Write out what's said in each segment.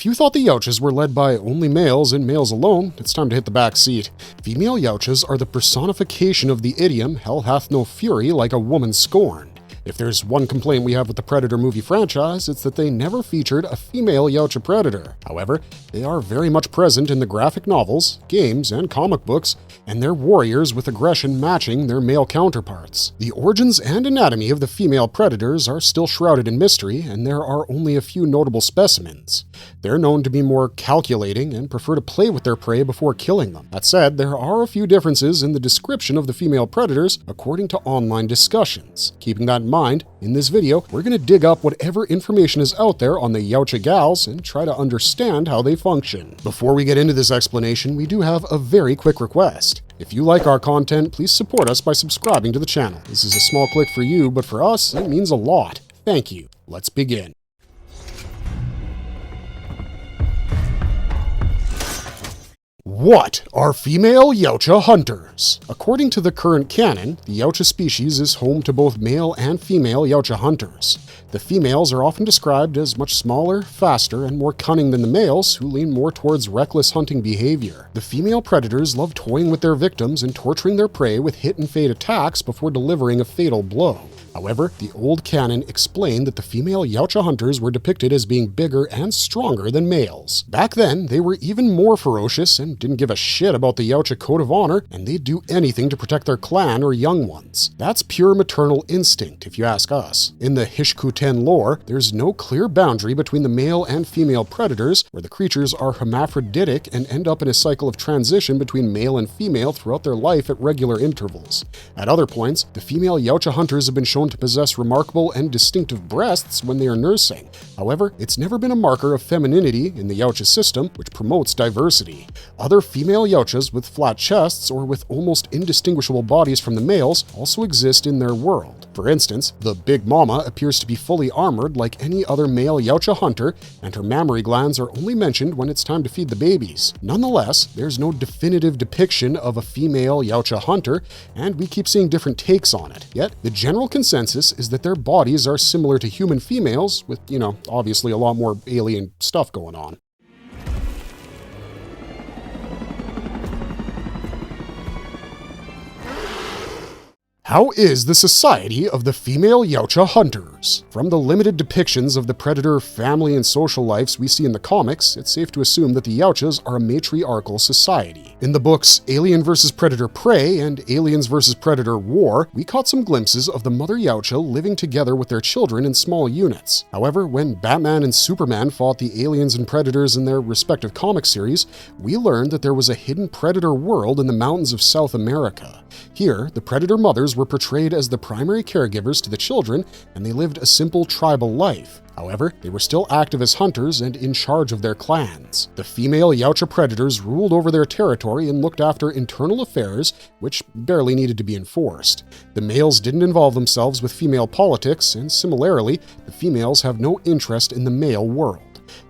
you thought the Yautjas were led by only males and males alone, it's time to hit the back seat. Female Yautjas are the personification of the idiom, "Hell hath no fury like a woman scorned." If there's one complaint we have with the Predator movie franchise, it's that they never featured a female Yautja Predator. However, they are very much present in the graphic novels, games, and comic books, and they're warriors with aggression matching their male counterparts. The origins and anatomy of the female predators are still shrouded in mystery, and there are only a few notable specimens. They're known to be more calculating and prefer to play with their prey before killing them. That said, there are a few differences in the description of the female predators according to online discussions. Keeping that in mind, in this video, we're going to dig up whatever information is out there on the Yautja gals and try to understand how they function. Before we get into this explanation, we do have a very quick request. If you like our content, please support us by subscribing to the channel. This is a small click for you, but for us, it means a lot. Thank you. Let's begin. What are female Yautja hunters? According to the current canon, the Yautja species is home to both male and female Yautja hunters. The females are often described as much smaller, faster, and more cunning than the males, who lean more towards reckless hunting behavior. The female predators love toying with their victims and torturing their prey with hit-and-fade attacks before delivering a fatal blow. However, the old canon explained that the female Yautja hunters were depicted as being bigger and stronger than males. Back then, they were even more ferocious and didn't give a shit about the Yautja code of honor, and they'd do anything to protect their clan or young ones. That's pure maternal instinct, if you ask us. In the Hishkuten lore, there's no clear boundary between the male and female predators, where the creatures are hermaphroditic and end up in a cycle of transition between male and female throughout their life at regular intervals. At other points, the female Yautja hunters have been shown to possess remarkable and distinctive breasts when they are nursing. However, it's never been a marker of femininity in the Yautja system, which promotes diversity. Other female Yautjas with flat chests or with almost indistinguishable bodies from the males also exist in their world. For instance, the Big Mama appears to be fully armored like any other male Yautja hunter, and her mammary glands are only mentioned when it's time to feed the babies. Nonetheless, there's no definitive depiction of a female Yautja hunter, and we keep seeing different takes on it. Yet, the general consensus is that their bodies are similar to human females, with, obviously a lot more alien stuff going on. How is the society of the female Yautja hunters? From the limited depictions of the predator family and social lives we see in the comics, it's safe to assume that the Yautjas are a matriarchal society. In the books Alien vs. Predator Prey and Aliens vs. Predator War, we caught some glimpses of the mother Yautja living together with their children in small units. However, when Batman and Superman fought the aliens and predators in their respective comic series, we learned that there was a hidden predator world in the mountains of South America. Here, the predator mothers were portrayed as the primary caregivers to the children, and they lived a simple tribal life. However, they were still active as hunters and in charge of their clans. The female Yautja predators ruled over their territory and looked after internal affairs, which barely needed to be enforced. The males didn't involve themselves with female politics, and similarly, the females have no interest in the male world.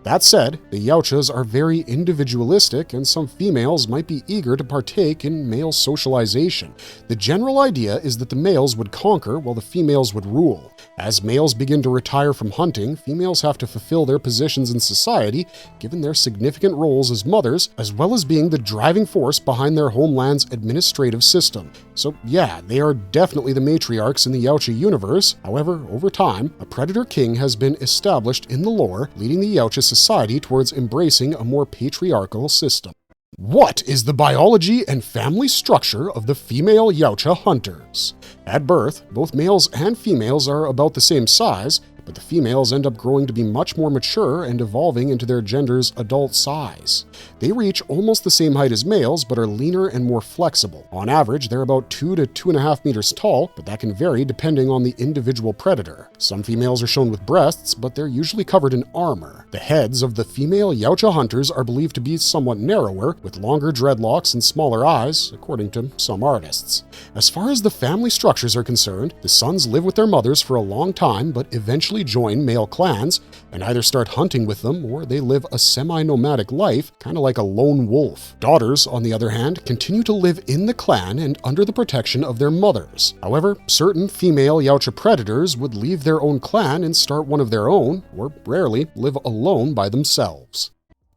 That said, the Yautjas are very individualistic, and some females might be eager to partake in male socialization. The general idea is that the males would conquer while the females would rule. As males begin to retire from hunting, females have to fulfill their positions in society, given their significant roles as mothers, as well as being the driving force behind their homeland's administrative system. So yeah, they are definitely the matriarchs in the Yautja universe. However, over time, a predator king has been established in the lore, leading the Yautja society towards embracing a more patriarchal system. What is the biology and family structure of the female Yautja hunters? At birth, both males and females are about the same size, but the females end up growing to be much more mature and evolving into their gender's adult size. They reach almost the same height as males, but are leaner and more flexible. On average, they're about 2 to 2.5 meters tall, but that can vary depending on the individual predator. Some females are shown with breasts, but they're usually covered in armor. The heads of the female Yautja hunters are believed to be somewhat narrower, with longer dreadlocks and smaller eyes, according to some artists. As far as the family structures are concerned, the sons live with their mothers for a long time, but eventually join male clans and either start hunting with them or they live a semi-nomadic life, kind of like a lone wolf. Daughters, on the other hand, continue to live in the clan and under the protection of their mothers. However, certain female Yautja predators would leave their own clan and start one of their own, or rarely live alone by themselves.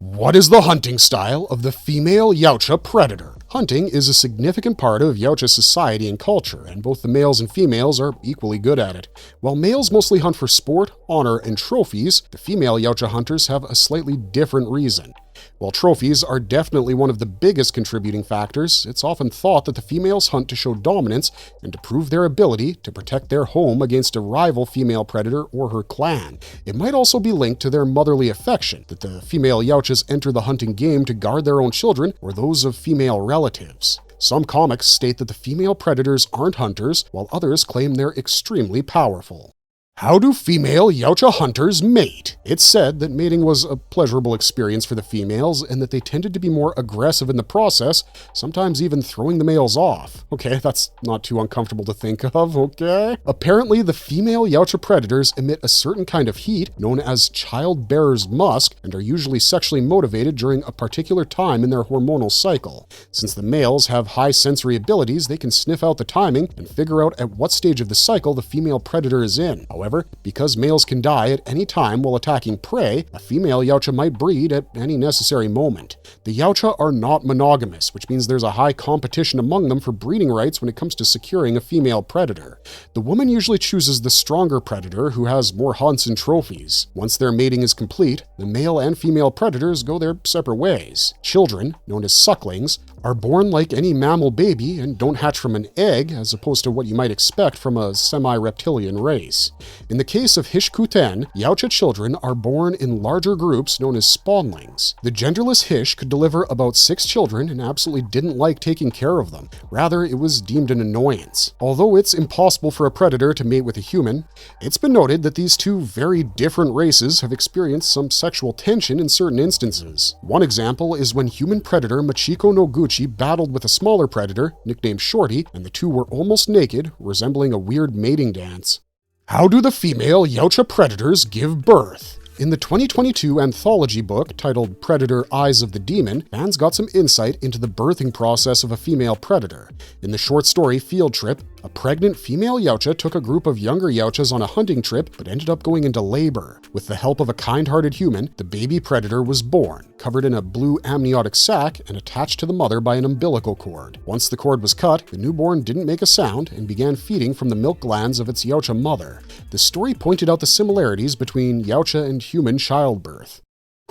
What is the hunting style of the female Yautja Predator? Hunting is a significant part of Yautja society and culture, and both the males and females are equally good at it. While males mostly hunt for sport, honor, and trophies, the female Yautja hunters have a slightly different reason. While trophies are definitely one of the biggest contributing factors, it's often thought that the females hunt to show dominance and to prove their ability to protect their home against a rival female predator or her clan. It might also be linked to their motherly affection, that the female Yautjas enter the hunting game to guard their own children or those of female relatives. Some comics state that the female predators aren't hunters, while others claim they're extremely powerful. How do female Yautja hunters mate? It's said that mating was a pleasurable experience for the females and that they tended to be more aggressive in the process, sometimes even throwing the males off. Okay, that's not too uncomfortable to think of, okay? Apparently, the female Yautja predators emit a certain kind of heat known as childbearer's musk and are usually sexually motivated during a particular time in their hormonal cycle. Since the males have high sensory abilities, they can sniff out the timing and figure out at what stage of the cycle the female predator is in. However, because males can die at any time while attacking prey, a female Yautja might breed at any necessary moment. The Yautja are not monogamous, which means there's a high competition among them for breeding rights when it comes to securing a female predator. The woman usually chooses the stronger predator who has more hunts and trophies. Once their mating is complete, the male and female predators go their separate ways. Children, known as sucklings, are born like any mammal baby and don't hatch from an egg, as opposed to what you might expect from a semi-reptilian race. In the case of Hishkuten, Yautja children are born in larger groups known as spawnlings. The genderless Hish could deliver about 6 children and absolutely didn't like taking care of them. Rather, it was deemed an annoyance. Although it's impossible for a predator to mate with a human, it's been noted that these two very different races have experienced some sexual tension in certain instances. One example is when human predator Machiko no Guchi battled with a smaller predator, nicknamed Shorty, and the two were almost naked, resembling a weird mating dance. How do the female Yautja predators give birth? In the 2022 anthology book titled Predator Eyes of the Demon, fans got some insight into the birthing process of a female predator. In the short story Field Trip, a pregnant female Yautja took a group of younger Yautjas on a hunting trip but ended up going into labor. With the help of a kind-hearted human, the baby predator was born, covered in a blue amniotic sac and attached to the mother by an umbilical cord. Once the cord was cut, the newborn didn't make a sound and began feeding from the milk glands of its Yautja mother. The story pointed out the similarities between Yautja and human childbirth.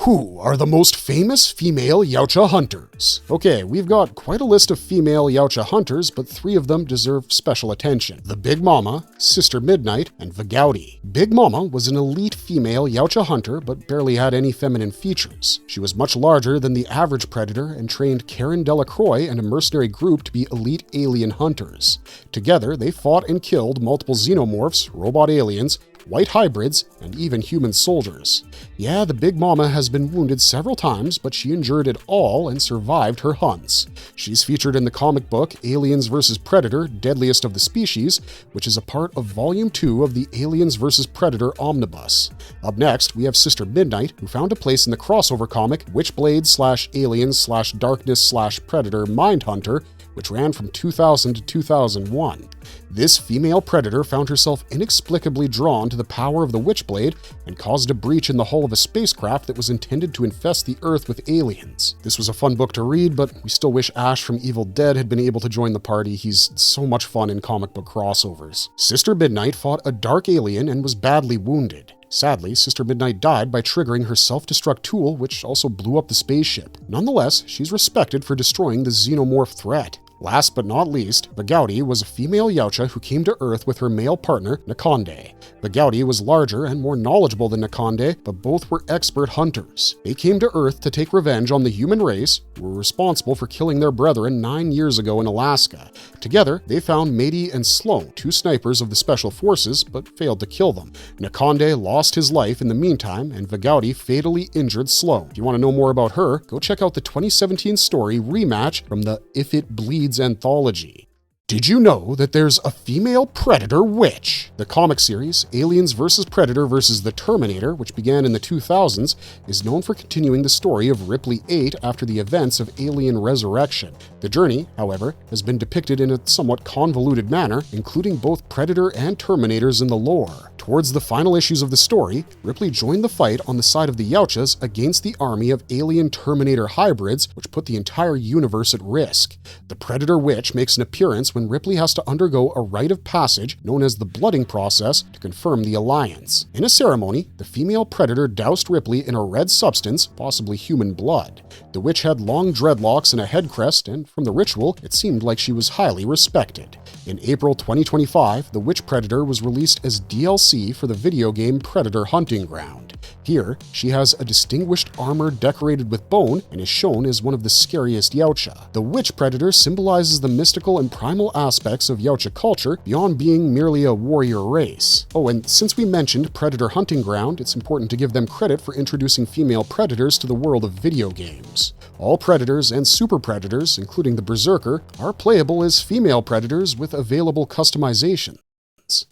Who are the most famous female Yautja hunters? Okay, we've got quite a list of female Yautja hunters, but 3 of them deserve special attention. The Big Mama, Sister Midnight, and Vagouti. Big Mama was an elite female Yautja hunter, but barely had any feminine features. She was much larger than the average predator and trained Karen Delacroix and a mercenary group to be elite alien hunters. Together, they fought and killed multiple xenomorphs, robot aliens, white hybrids, and even human soldiers. Yeah, the Big Mama has been wounded several times, but she endured it all and survived her hunts. She's featured in the comic book Aliens vs. Predator, Deadliest of the Species, which is a part of Volume 2 of the Aliens vs. Predator Omnibus. Up next, we have Sister Midnight, who found a place in the crossover comic Witchblade/Aliens/Darkness/Predator Mindhunter, which ran from 2000 to 2001. This female predator found herself inexplicably drawn to the power of the Witchblade and caused a breach in the hull of a spacecraft that was intended to infest the Earth with aliens. This was a fun book to read, but we still wish Ash from Evil Dead had been able to join the party. He's so much fun in comic book crossovers. Sister Midnight fought a dark alien and was badly wounded. Sadly, Sister Midnight died by triggering her self-destruct tool, which also blew up the spaceship. Nonetheless, she's respected for destroying the xenomorph threat. Last but not least, Vagouti was a female Yautja who came to Earth with her male partner, Nakonde. Vagouti was larger and more knowledgeable than Nakonde, but both were expert hunters. They came to Earth to take revenge on the human race, who were responsible for killing their brethren 9 years ago in Alaska. Together, they found Mady and Sloan, 2 snipers of the Special Forces, but failed to kill them. Nakonde lost his life in the meantime, and Vagouti fatally injured Sloan. If you want to know more about her, go check out the 2017 story Rematch from the If It Bleeds anthology. Did you know that there's a female predator witch? The comic series, Aliens vs. Predator vs. the Terminator, which began in the 2000s, is known for continuing the story of Ripley 8 after the events of Alien Resurrection. The journey, however, has been depicted in a somewhat convoluted manner, including both Predator and Terminators in the lore. Towards the final issues of the story, Ripley joined the fight on the side of the Yautjas against the army of alien Terminator hybrids, which put the entire universe at risk. The Predator Witch makes an appearance when Ripley has to undergo a rite of passage known as the blooding process to confirm the alliance. In a ceremony, the female Predator doused Ripley in a red substance, possibly human blood. The witch had long dreadlocks and a head crest, and from the ritual, it seemed like she was highly respected. In April 2025, the Witch Predator was released as DLC for the video game Predator Hunting Ground. Here, she has a distinguished armor decorated with bone and is shown as one of the scariest Yautja. The Witch Predator symbolizes the mystical and primal aspects of Yautja culture beyond being merely a warrior race. Oh, and since we mentioned Predator Hunting Ground, it's important to give them credit for introducing female predators to the world of video games. All predators and super predators, including the Berserker, are playable as female predators with available customization.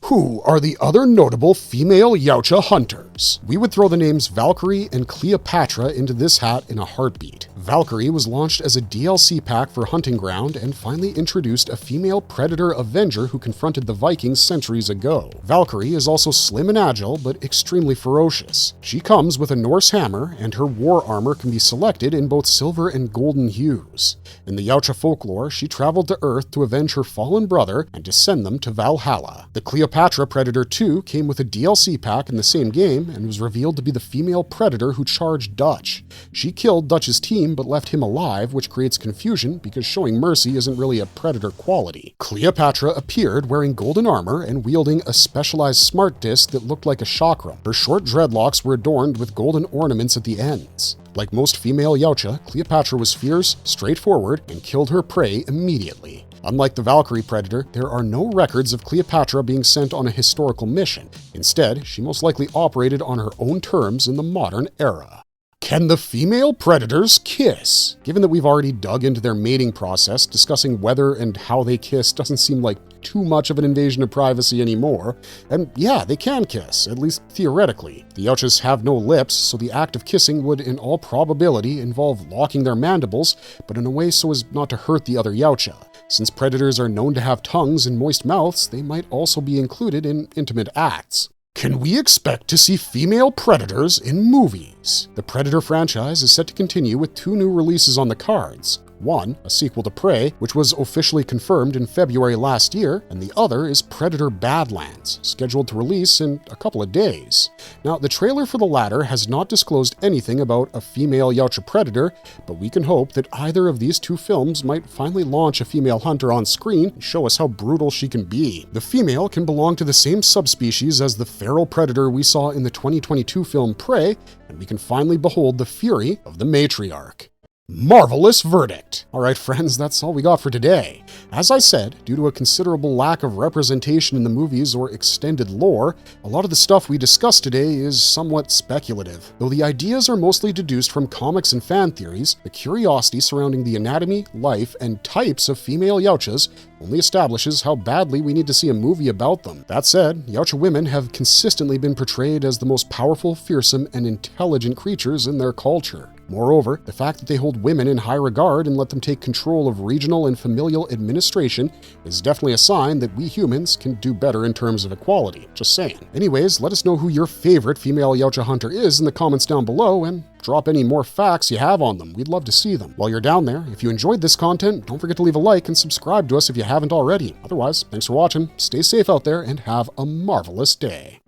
Who are the other notable female Yautja hunters? We would throw the names Valkyrie and Cleopatra into this hat in a heartbeat. Valkyrie was launched as a DLC pack for Hunting Ground and finally introduced a female predator avenger who confronted the Vikings centuries ago. Valkyrie is also slim and agile, but extremely ferocious. She comes with a Norse hammer, and her war armor can be selected in both silver and golden hues. In the Yautja folklore, she traveled to Earth to avenge her fallen brother and to send them to Valhalla. The Cleopatra Predator 2 came with a DLC pack in the same game and was revealed to be the female predator who charged Dutch. She killed Dutch's team but left him alive, which creates confusion because showing mercy isn't really a predator quality. Cleopatra appeared wearing golden armor and wielding a specialized smart disc that looked like a chakram. Her short dreadlocks were adorned with golden ornaments at the ends. Like most female Yautja, Cleopatra was fierce, straightforward, and killed her prey immediately. Unlike the Valkyrie Predator, there are no records of Cleopatra being sent on a historical mission. Instead, she most likely operated on her own terms in the modern era. Can the female predators kiss? Given that we've already dug into their mating process, discussing whether and how they kiss doesn't seem like too much of an invasion of privacy anymore. And yeah, they can kiss, at least theoretically. The Yautjas have no lips, so the act of kissing would in all probability involve locking their mandibles, but in a way so as not to hurt the other Yautja. Since predators are known to have tongues and moist mouths, they might also be included in intimate acts. Can we expect to see female predators in movies? The Predator franchise is set to continue with 2 new releases on the cards. One, a sequel to Prey, which was officially confirmed in February last year, and the other is Predator Badlands, scheduled to release in a couple of days. Now, the trailer for the latter has not disclosed anything about a female Yautja predator, but we can hope that either of these 2 films might finally launch a female hunter on screen and show us how brutal she can be. The female can belong to the same subspecies as the feral predator we saw in the 2022 film Prey, and we can finally behold the fury of the Matriarch. Marvelous verdict. All right, friends, that's all we got for today. As I said, due to a considerable lack of representation in the movies or extended lore, a lot of the stuff we discussed today is somewhat speculative. Though the ideas are mostly deduced from comics and fan theories, the curiosity surrounding the anatomy, life, and types of female Yautjas only establishes how badly we need to see a movie about them. That said, Yautja women have consistently been portrayed as the most powerful, fearsome, and intelligent creatures in their culture. Moreover, the fact that they hold women in high regard and let them take control of regional and familial administration is definitely a sign that we humans can do better in terms of equality. Just saying. Anyways, let us know who your favorite female Yautja hunter is in the comments down below, and drop any more facts you have on them. We'd love to see them. While you're down there, if you enjoyed this content, don't forget to leave a like and subscribe to us if you haven't already. Otherwise, thanks for watching, stay safe out there, and have a marvelous day.